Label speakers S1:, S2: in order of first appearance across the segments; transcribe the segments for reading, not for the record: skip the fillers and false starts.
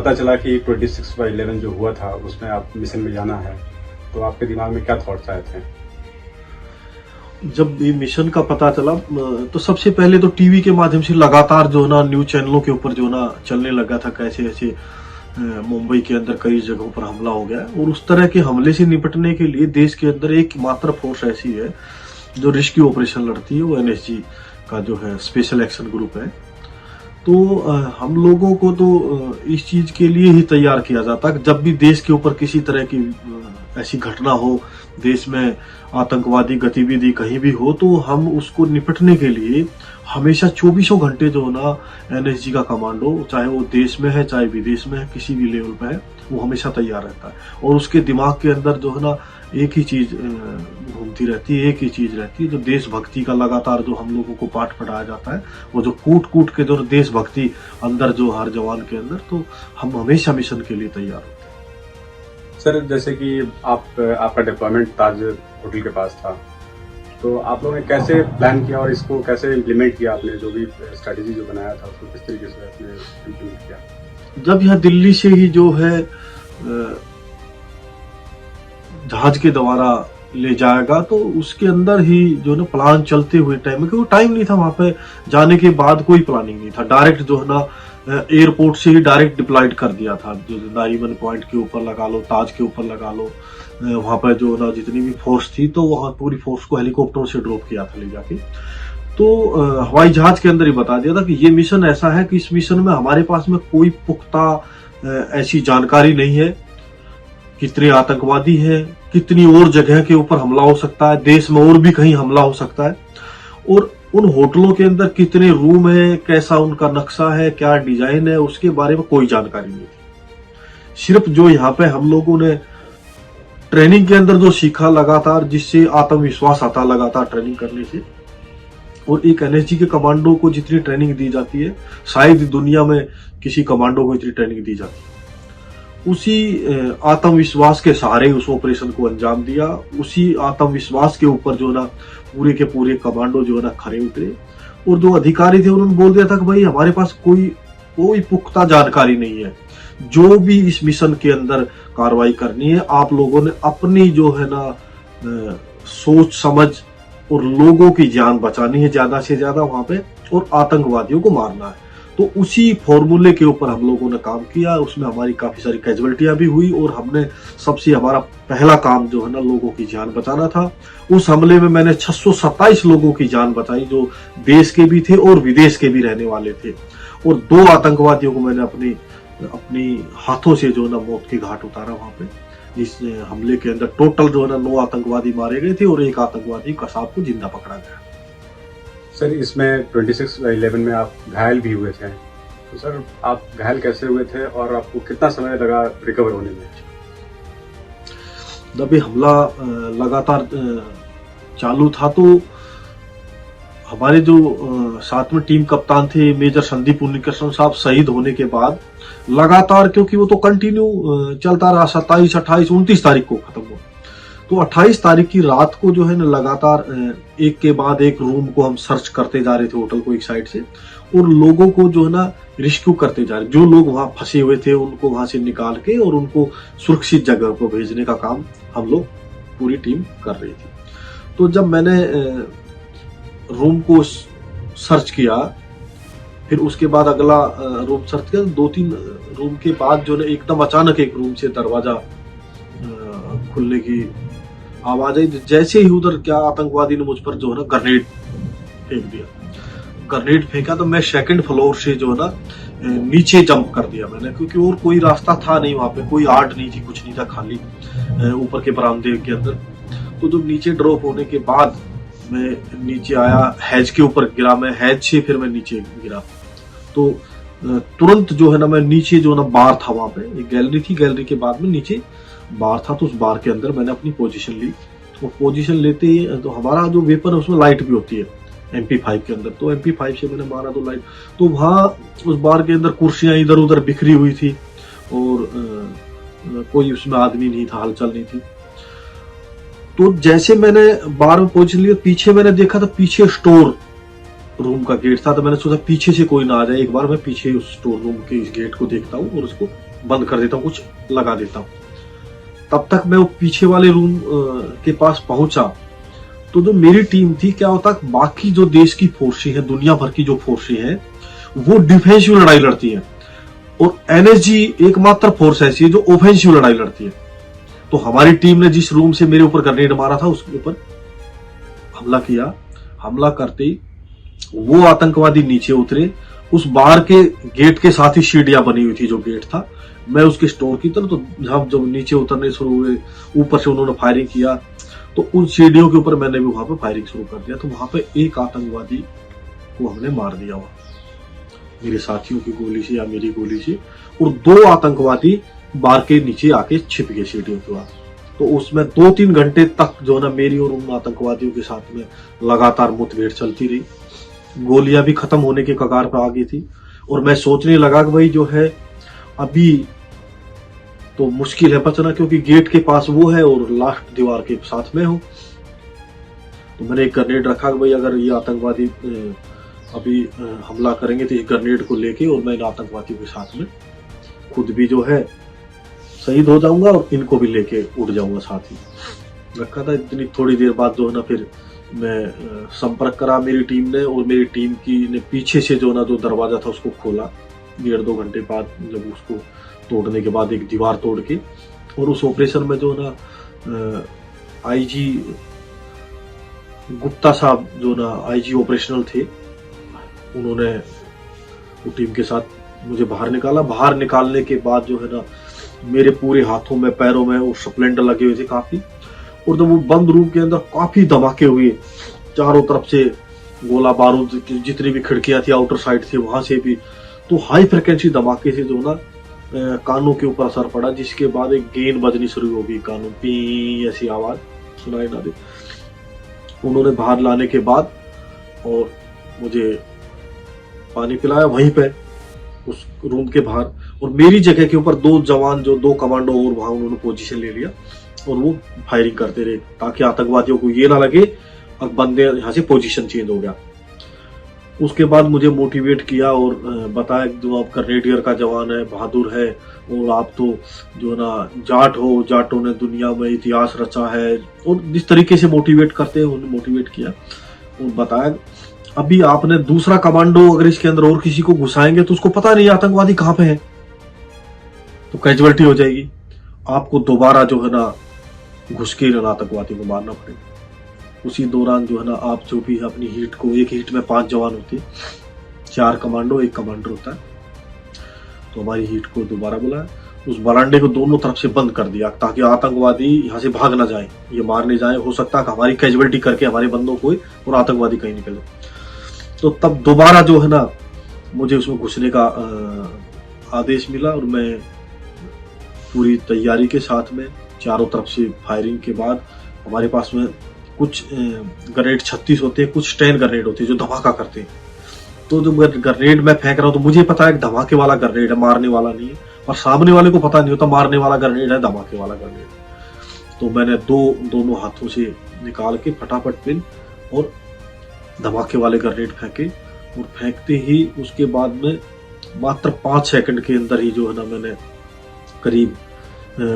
S1: पता चला कि 26/11 जो हुआ था उसमें आप मिशन में जाना है, तो आपके दिमाग में क्या थॉट्स आए थे?
S2: जब ये मिशन का पता चला तो सबसे पहले तो टीवी के माध्यम से लगातार जो ना न्यूज चैनलों के ऊपर जो ना चलने लगा था कैसे ऐसे मुंबई के अंदर कई जगहों पर हमला हो गया। और उस तरह के हमले से निपटने के लिए देश के अंदर एक मात्र फोर्स ऐसी है जो रेस्क्यू ऑपरेशन लड़ती है, वो एनएसजी का जो है स्पेशल एक्शन ग्रुप है। तो हम लोगों को तो इस चीज के लिए ही तैयार किया जाता है कि जब भी देश के ऊपर किसी तरह की ऐसी घटना हो, देश में आतंकवादी गतिविधि कहीं भी हो, तो हम उसको निपटने के लिए हमेशा 24 घंटे जो ना एनएसजी का कमांडो, चाहे वो देश में है चाहे विदेश में है, किसी भी लेवल पे है, वो हमेशा तैयार रहता है। और उसके दिमाग के अंदर जो है ना एक ही चीज घूमती रहती है, एक ही चीज रहती है, जो देशभक्ति का लगातार जो हम लोगों को पाठ पढ़ाया जाता है, वो जो कूट कूट के जो देशभक्ति अंदर जो हर जवान के अंदर, तो हम हमेशा मिशन के लिए तैयार होते हैं।
S1: सर, जैसे कि आपका डिप्लॉयमेंट ताज होटल के पास था, तो आप लोगों ने कैसे प्लान किया और इसको कैसे इम्प्लीमेंट किया? आपने जो भी स्ट्रैटेजी जो बनाया था उसको किस तरीके से आपने इम्प्लीमेंट किया?
S2: जब यह दिल्ली से ही जो है जहाज के द्वारा ले जाएगा, तो उसके अंदर ही जो ना प्लान चलते हुए टाइम में, क्योंकि टाइम नहीं था वहां पे जाने के बाद, कोई प्लानिंग नहीं था, डायरेक्ट जो है ना एयरपोर्ट से ही डायरेक्ट डिप्लॉयड कर दिया था। जो नारीवन पॉइंट के ऊपर लगा लो, ताज के ऊपर लगा लो, वहां पर जो ना जितनी भी फोर्स थी, तो वहां पूरी फोर्स को हेलीकॉप्टरों से ड्रॉप किया था ले जाके। तो हवाई जहाज के अंदर ही बता दिया था कि ये मिशन ऐसा है कि इस मिशन में हमारे पास में कोई पुख्ता ऐसी जानकारी नहीं है, कितने आतंकवादी हैं, कितनी और जगह के ऊपर हमला हो सकता है, देश में और भी कहीं हमला हो सकता है, और उन होटलों के अंदर कितने रूम है, कैसा उनका नक्शा है, क्या डिजाइन है, उसके बारे में कोई जानकारी नहीं थी। सिर्फ जो यहाँ पे हम लोगों ने ट्रेनिंग के अंदर जो सीखा लगातार, जिससे आत्मविश्वास आता लगातार ट्रेनिंग करने से, और एक एनएसजी के कमांडो को जितनी ट्रेनिंग दी जाती है, शायद दुनिया में किसी कमांडो को इतनी ट्रेनिंग दी जाती है, उसी आत्मविश्वास के सहारे उस ऑपरेशन को अंजाम दिया। उसी आत्मविश्वास के ऊपर जो ना पूरे के पूरे कमांडो जो है ना खड़े उतरे, और जो अधिकारी थे उन्होंने बोल दिया था कि भाई हमारे पास कोई पुख्ता जानकारी नहीं है, जो भी इस मिशन के अंदर कार्रवाई करनी है, आप लोगों ने अपनी जो है ना सोच समझ और लोगों की जान बचानी है ज्यादा से ज्यादा वहां पे, और आतंकवादियों को मारना है। तो उसी फॉर्मूले के ऊपर हम लोगों ने काम किया। उसमें हमारी काफी सारी कैजुअल्टियां भी हुई, और हमने सबसे हमारा पहला काम जो है ना लोगों की जान बचाना था। उस हमले में मैंने 627 लोगों की जान बचाई, जो देश के भी थे और विदेश के भी रहने वाले थे, और 2 आतंकवादियों को मैंने अपनी हाथों से जो है ना मौत के घाट उतारा वहां पे। इस हमले के अंदर टोटल जो है ना 9 आतंकवादी मारे गए थे, और 1 आतंकवादी कसाब को जिंदा पकड़ा गया।
S1: सर, इसमें 26/11 में आप घायल भी हुए थे, तो सर आप घायल कैसे हुए थे और आपको कितना समय लगा रिकवर होने में?
S2: जब ये हमला लगातार चालू था, तो हमारे जो साथ में टीम कप्तान थे मेजर संदीप उन्नीकृष्णन साहब, शहीद होने के बाद लगातार, क्योंकि वो तो कंटिन्यू चलता रहा, 27, 28, 29 तारीख को खत्म हुआ, तो 28 तारीख की रात को जो है ना लगातार एक के बाद एक रूम को हम सर्च करते जा रहे थे होटल को एक साइड से, और लोगों को जो है ना रेस्क्यू करते जा रहे, जो लोग वहां फंसे हुए थे उनको वहां से निकाल के और उनको सुरक्षित जगह को भेजने का काम हम लोग पूरी टीम कर रही थी। तो जब मैंने रूम को सर्च किया, फिर उसके बाद अगला रूम सर्च किया, 2-3 रूम के बाद जो है एकदम अचानक एक रूम से दरवाजा खुलने की आवाज आई। जैसे ही उधर क्या आतंकवादी ने मुझ पर जो है ना ग्रेनेड फेंक दिया। ग्रेनेड फेंका तो मैं 2nd फ्लोर से जो है ना नीचे जंप कर दिया मैंने, क्योंकि और कोई रास्ता था नहीं वहां पे, कोई आर्ट नहीं थी, कुछ नहीं था, खाली ऊपर के बरामदे के अंदर। तो जब नीचे ड्रॉप होने के बाद मैं नीचे आया, हैज के ऊपर गिरा, मैं हैज से फिर मैं नीचे गिरा, तो तुरंत जो है ना मैं नीचे जो है ना बार था वहां पे, एक गैलरी थी, गैलरी के बाद में नीचे बार था, तो उस बार के अंदर मैंने अपनी पोजीशन ली। तो पोजीशन लेते ही तो हमारा जो वेपन है उसमें लाइट भी होती है MP5 के अंदर, तो MP5 से मैंने मारा तो लाइट, तो वहां उस बार के अंदर कुर्सियां इधर उधर बिखरी हुई थी, और कोई उसमें आदमी नहीं था, हलचल नहीं थी। तो जैसे मैंने बार में पोजीशन लिया, पीछे मैंने देखा तो पीछे स्टोर रूम का गेट था, तो मैंने सोचा पीछे से कोई ना आ जाए, एक बार मैं पीछे उस स्टोर रूम के इस गेट को देखता हूँ और उसको बंद कर देता हूँ, कुछ लगा देता हूँ। तब तक मैं वो पीछे वाले रूम के पास पहुंचा तो जो मेरी टीम थी, क्या होता बाकी जो देश की फोर्सें हैं, दुनिया भर की जो फोर्सें हैं, वो डिफेंसिव लड़ाई लड़ती हैं और एनएसजी एकमात्र फोर्स ऐसी है जो ऑफेंसिव लड़ाई लड़ती है। तो हमारी टीम ने जिस रूम से मेरे ऊपर ग्रेनेड मारा था उसके ऊपर हमला किया। हमला करते ही वो आतंकवादी नीचे उतरे। उस बार के गेट के साथ ही सीढ़ियां बनी हुई थी, जो गेट था, मैं उसके स्टोर की तरफ, तो जब नीचे उतरने शुरू हुए, ऊपर से उन्होंने फायरिंग किया, तो उन सीढ़ियों के ऊपर मैंने भी वहां पे फायरिंग शुरू कर दिया। तो वहां पे एक आतंकवादी को हमने मार दिया, वहां मेरे साथियों की गोली से या मेरी गोली से, और 2 आतंकवादी बार के नीचे आके छिप गए सीढ़ियों के बाद। तो उसमें 2-3 घंटे तक जो ना मेरी और उन आतंकवादियों के साथ में लगातार मुठभेड़ चलती रही। गोलियां भी खत्म होने के कगार पर आ गई थी और मैं सोचने लगा कि भाई जो है अभी तो मुश्किल है बचना, क्योंकि गेट के पास वो है और लास्ट दीवार के साथ में हूं। तो मैंने एक ग्रेनेड रखा कि भाई अगर ये आतंकवादी अभी हमला करेंगे तो इस ग्रेनेड को लेके और मैं इन आतंकवादियों के साथ में खुद भी जो है शहीद हो जाऊंगा और इनको भी लेके उड़ जाऊंगा साथ ही रखा था। इतनी थोड़ी देर बाद जो है ना फिर मैं संपर्क करा मेरी टीम ने, और मेरी टीम की ने पीछे से जो ना जो दरवाजा था उसको खोला 1.5-2 घंटे बाद, जब उसको तोड़ने के बाद एक दीवार तोड़ के। और उस ऑपरेशन में जो ना आईजी गुप्ता साहब जो ना आईजी ऑपरेशनल थे, उन्होंने वो टीम के साथ मुझे बाहर निकाला। बाहर निकालने के बाद जो है ना मेरे पूरे हाथों में पैरों में वो स्प्लेंडर लगे हुए थे काफी, और जब वो बंद रूम के अंदर काफी धमाके हुए, चारों तरफ से गोला बारूद, जितनी भी खिड़कियां थी आउटर साइड थी वहां से भी, तो हाई फ्रिक्वेंसी धमाके से जो ना कानों के ऊपर असर पड़ा, जिसके बाद एक गेंद बजनी शुरू हो गई, कानों पी ऐसी आवाज सुनाई ना दे। उन्होंने बाहर लाने के बाद और मुझे पानी पिलाया वहीं पे उस रूम के बाहर, और मेरी जगह के ऊपर 2 जवान जो 2 कमांडो और वहां उन्होंने पोजीशन ले लिया और वो फायरिंग करते रहे, ताकि आतंकवादियों को ये ना लगे अब बंदे यहाँ से पोजीशन चेंज हो गया। उसके बाद मुझे मोटिवेट किया और बताया कि जो आप कर्नेडियर का जवान है, बहादुर है, और आप तो जो ना जाट हो, जाटों ने दुनिया में इतिहास रचा है, और जिस तरीके से मोटिवेट करते हैं उन्हें मोटिवेट किया और बताया अभी आपने दूसरा कमांडो अगर इसके अंदर और किसी को घुसाएंगे तो उसको पता नहीं आतंकवादी कहां पे है, तो कैजुअलिटी हो जाएगी, आपको दोबारा जो है ना घुस के आतंकवादी को मारना पड़ेगा। उसी दौरान जो है ना आप जो भी अपनी हीट को, एक हीट में 5 जवान होते, 4 कमांडो 1 कमांडर होता है, तो हमारी हीट को दोबारा बुलाया, उस बरांडे को दोनों तरफ से बंद कर दिया ताकि आतंकवादी यहाँ से भाग ना जाए, ये मारने जाए, हो सकता है कि हमारी कैजुअलिटी करके हमारे बंदों को और आतंकवादी कहीं निकले। तो तब दोबारा जो है ना मुझे उसमें घुसने का आदेश मिला और मैं पूरी तैयारी के साथ में चारों तरफ से फायरिंग के बाद, हमारे पास में कुछ ग्रेनेड 36 होते हैं, कुछ 10 ग्रेनेड होते हैं जो धमाका करते हैं। तो जब ग्रेनेड मैं फेंक रहा हूँ तो मुझे पता है धमाके वाला ग्रेनेड है, मारने वाला नहीं है, और सामने वाले को पता नहीं होता मारने वाला ग्रेनेड है धमाके वाला ग्रेनेड। तो मैंने दोनों हाथों से निकाल के फटाफट पिन और धमाके वाले ग्रेनेड फेंके, और फेंकते ही उसके बाद में मात्र 5 सेकंड के अंदर ही जो है ना मैंने करीब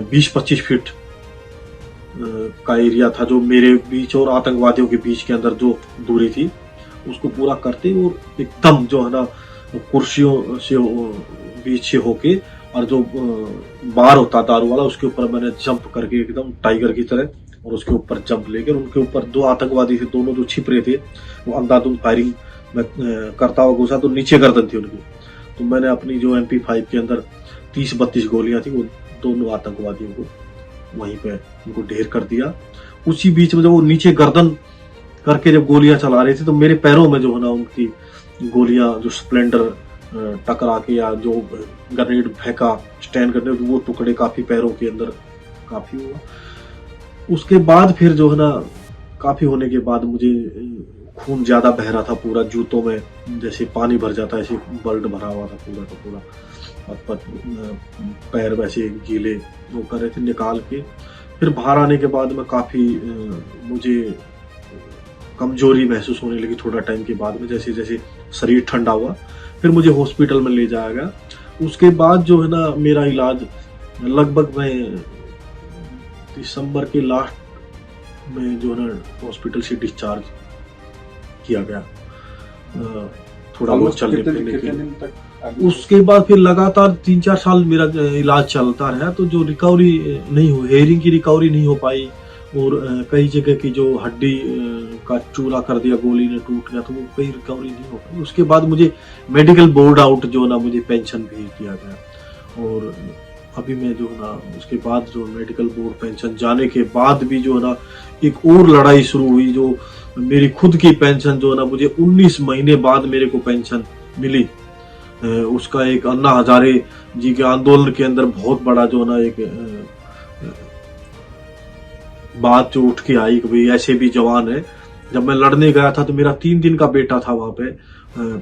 S2: 20-25 फीट का एरिया था जो मेरे बीच और आतंकवादियों के बीच के अंदर जो दूरी थी उसको पूरा करते, और एकदम जो है ना कुर्सियों से बीच से होके, और जो बार होता दारू वाला उसके ऊपर मैंने जंप करके एकदम टाइगर की तरह, और उसके ऊपर जंप लेकर उनके ऊपर 2 आतंकवादी थे, दोनों जो छिप रहे थे, वो अंधाधुंध फायरिंग में करता हुआ घुसा, तो नीचे गर्दन थी उनकी, तो मैंने अपनी जो MP5 के अंदर 30-32 गोलियां थी वो दोनों आतंकवादियों को वहीं पे उनको ढेर कर दिया। उसी बीच में जब वो नीचे गर्दन करके जब गोलियां चला रहे थे तो मेरे पैरों में जो है ना उनकी गोलियां, जो स्प्लेंडर टकरा के या जो ग्रेनेड फेंका स्टैंड करने, वो टुकड़े काफी पैरों के अंदर काफी हुआ। उसके बाद फिर जो है ना काफी होने के बाद मुझे खून ज्यादा बह रहा था पूरा, जूतों में जैसे पानी भर जाता है ऐसे ब्लड भरा हुआ था पूरा का पूरा, पैर वैसे गीले वो कर रहे थे। निकाल के फिर बाहर आने के बाद में काफी मुझे कमजोरी महसूस होने लगी थोड़ा टाइम के बाद में, जैसे जैसे शरीर ठंडा हुआ। फिर मुझे हॉस्पिटल में ले जाया गया उसके बाद जो है ना मेरा इलाज लगभग मैं दिसंबर के लास्ट में जो है ना हॉस्पिटल से डिस्चार्ज किया गया, थोड़ा बहुत चलने फिरने के लिए। उसके बाद फिर लगातार 3-4 साल मेरा इलाज चलता रहा, तो जो रिकवरी नहीं हुई, हेयरिंग की रिकवरी नहीं हो पाई, और कई जगह की जो हड्डी का चूरा कर दिया, गोली ने टूट गया, तो वो कई रिकवरी नहीं हो पाई। उसके बाद मुझे मेडिकल बोर्ड आउट जो ना मुझे पेंशन भेज दिया गया, और अभी मैं जो ना उसके बाद जो मेडिकल बोर्ड पेंशन जाने के बाद भी जो ना एक और लड़ाई शुरू हुई, जो मेरी खुद की पेंशन जो ना मुझे 19 महीने बाद मेरे को पेंशन मिली। उसका एक अन्ना हजारे जी के आंदोलन के अंदर बहुत बड़ा जो ना एक बात जो उठ के आई कि भाई ऐसे भी जवान है। जब मैं लड़ने गया था तो मेरा 3 दिन का बेटा था वहां पे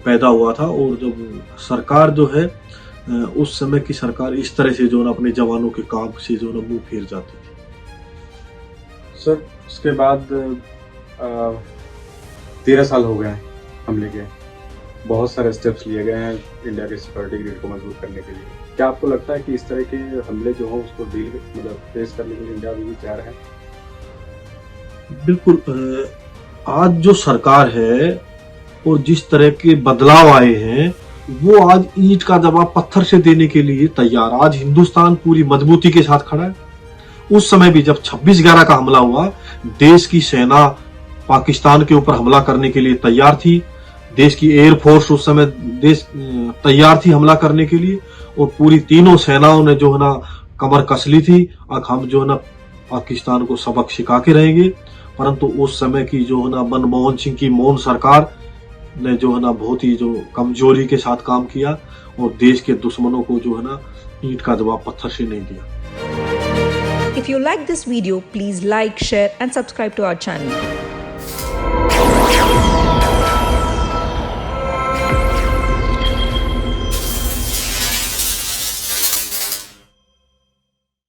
S2: पैदा हुआ था, और जब सरकार जो है उस समय की सरकार इस तरह से जो ना अपने जवानों के काम से जो ना मुंह फेर जाती थी।
S1: सर उसके बाद 13 साल हो गए हमले के, बहुत सारे स्टेप्स लिए गए हैं इंडिया के सिक्योरिटी ग्रिड को मजबूत करने के लिए। क्या आपको लगता है कि इस तरह के हमले जो हो उसको फेस करने के लिए इंडिया भी तैयार है?
S2: बिल्कुल, आज जो सरकार है और जिस तरह के बदलाव आए हैं, वो आज ईंट का जवाब पत्थर से देने के लिए तैयार। आज हिंदुस्तान पूरी मजबूती के साथ खड़ा है। उस समय भी जब 26/11 का हमला हुआ, देश की सेना पाकिस्तान के ऊपर हमला करने के लिए तैयार थी। देश की एयरफोर्स उस समय तैयार थी हमला करने के लिए, और पूरी तीनों सेनाओं ने जो है ना कमर कस ली थी। अब हम जो है ना पाकिस्तान को सबक सिखा के रहेंगे। परंतु उस समय की जो है ना मनमोहन सिंह की मौन सरकार ने जो है ना बहुत ही जो कमजोरी के साथ काम किया, और देश के दुश्मनों को जो है ना ईंट का जवाब पत्थर से नहीं दिया।
S3: If you like this video, please like, share and subscribe to our channel.